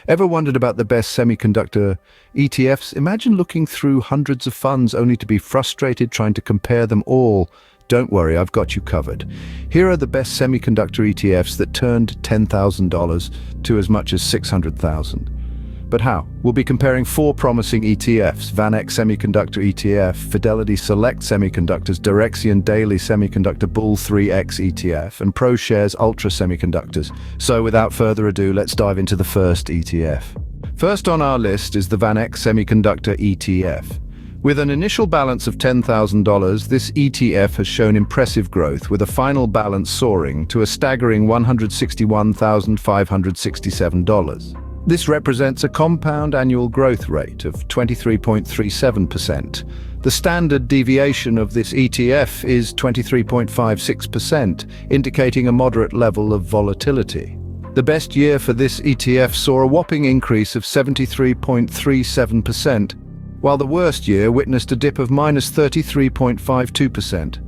Ever wondered about the best semiconductor ETFs? Imagine looking through hundreds of funds only to be frustrated trying to compare them all. Don't worry, I've got you covered. Here are the best semiconductor ETFs that turned $10,000 to as much as $600,000. But how? We'll be comparing four promising ETFs: VanEck Semiconductor ETF, Fidelity Select Semiconductors, Direxion Daily Semiconductor Bull 3X ETF, and ProShares Ultra Semiconductors. So without further ado, let's dive into the first ETF. First on our list is the VanEck Semiconductor ETF. With an initial balance of $10,000, this ETF has shown impressive growth, with a final balance soaring to a staggering $161,567. This represents a compound annual growth rate of 23.37%. The standard deviation of this ETF is 23.56%, indicating a moderate level of volatility. The best year for this ETF saw a whopping increase of 73.37%, while the worst year witnessed a dip of -33.52%.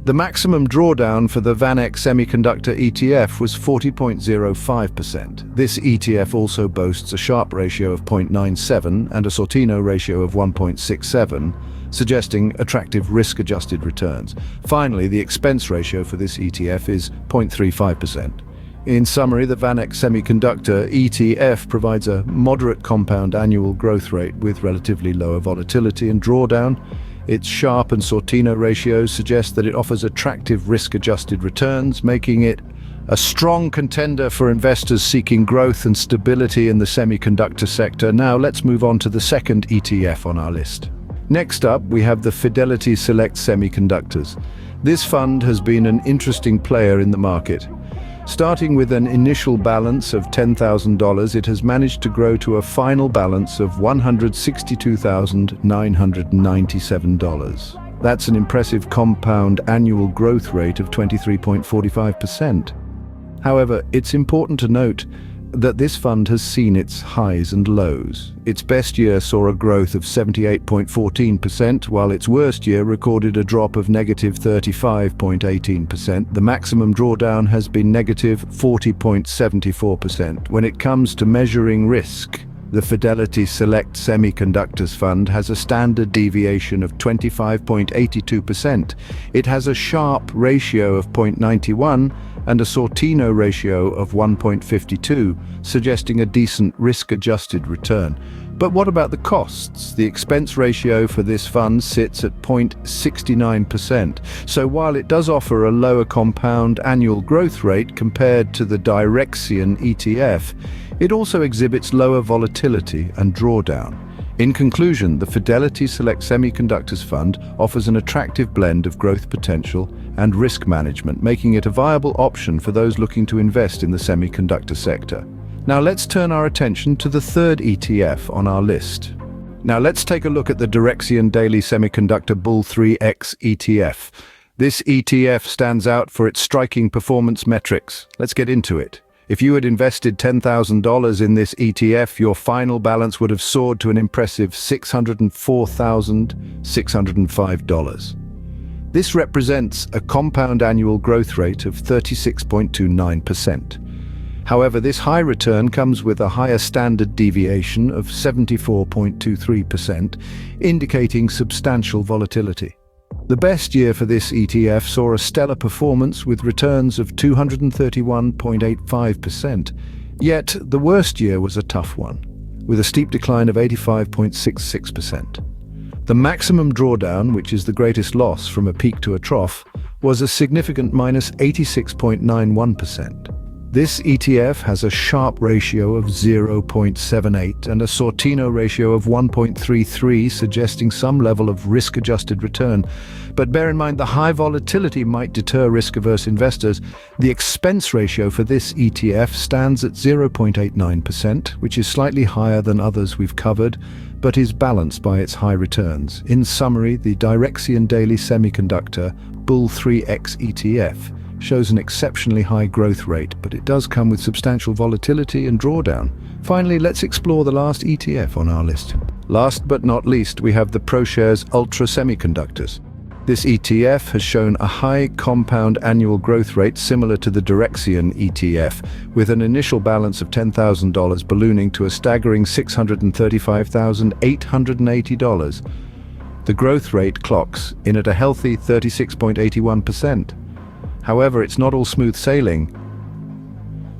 The maximum drawdown for the VanEck Semiconductor ETF was 40.05%. This ETF also boasts a Sharpe ratio of 0.97 and a Sortino ratio of 1.67, suggesting attractive risk-adjusted returns. Finally, the expense ratio for this ETF is 0.35%. In summary, the VanEck Semiconductor ETF provides a moderate compound annual growth rate with relatively lower volatility and drawdown. Its Sharpe and Sortino ratios suggest that it offers attractive risk-adjusted returns, making it a strong contender for investors seeking growth and stability in the semiconductor sector. Now let's move on to the second ETF on our list. Next up, we have the Fidelity Select Semiconductors. This fund has been an interesting player in the market. Starting with an initial balance of $10,000, it has managed to grow to a final balance of $162,997. That's an impressive compound annual growth rate of 23.45%. However, it's important to note that this fund has seen its highs and lows. Its best year saw a growth of 78.14%, while its worst year recorded a drop of -35.18%. The maximum drawdown has been -40.74%. When it comes to measuring risk, the Fidelity Select Semiconductors Fund has a standard deviation of 25.82%. It has a Sharpe ratio of 0.91 and a Sortino ratio of 1.52, suggesting a decent risk-adjusted return. But what about the costs? The expense ratio for this fund sits at 0.69%. So while it does offer a lower compound annual growth rate compared to the Direxion ETF, it also exhibits lower volatility and drawdown. In conclusion, the Fidelity Select Semiconductors Fund offers an attractive blend of growth potential and risk management, making it a viable option for those looking to invest in the semiconductor sector. Now let's turn our attention to the third ETF on our list. Now let's take a look at the Direxion Daily Semiconductor Bull 3X ETF. This ETF stands out for its striking performance metrics. Let's get into it. If you had invested $10,000 in this ETF, your final balance would have soared to an impressive $604,605. This represents a compound annual growth rate of 36.29%. However, this high return comes with a higher standard deviation of 74.23%, indicating substantial volatility. The best year for this ETF saw a stellar performance with returns of 231.85%. Yet, the worst year was a tough one, with a steep decline of 85.66%. The maximum drawdown, which is the greatest loss from a peak to a trough, was a significant -86.91%. This ETF has a Sharpe ratio of 0.78 and a Sortino ratio of 1.33, suggesting some level of risk-adjusted return. But bear in mind, the high volatility might deter risk-averse investors. The expense ratio for this ETF stands at 0.89%, which is slightly higher than others we've covered, but is balanced by its high returns. In summary, the Direxion Daily Semiconductor Bull 3X ETF shows an exceptionally high growth rate, but it does come with substantial volatility and drawdown. Finally, let's explore the last ETF on our list. Last but not least, we have the ProShares Ultra Semiconductors. This ETF has shown a high compound annual growth rate similar to the Direxion ETF, with an initial balance of $10,000 ballooning to a staggering $635,880. The growth rate clocks in at a healthy 36.81%. However, it's not all smooth sailing.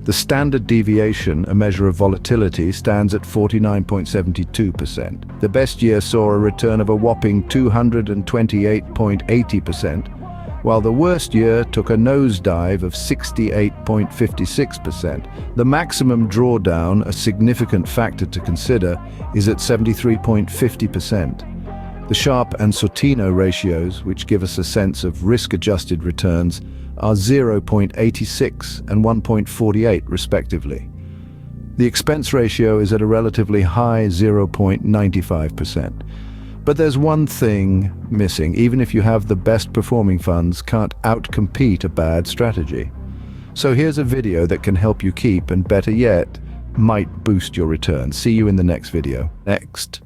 The standard deviation, a measure of volatility, stands at 49.72%. The best year saw a return of a whopping 228.80%, while the worst year took a nosedive of 68.56%. The maximum drawdown, a significant factor to consider, is at 73.50%. The Sharpe and Sortino ratios, which give us a sense of risk-adjusted returns, are 0.86 and 1.48 respectively. The expense ratio is at a relatively high 0.95%. But there's one thing missing. Even if you have the best performing funds, can't outcompete a bad strategy. So here's a video that can help you keep, and better yet, might boost your return. See you in the next video. Next.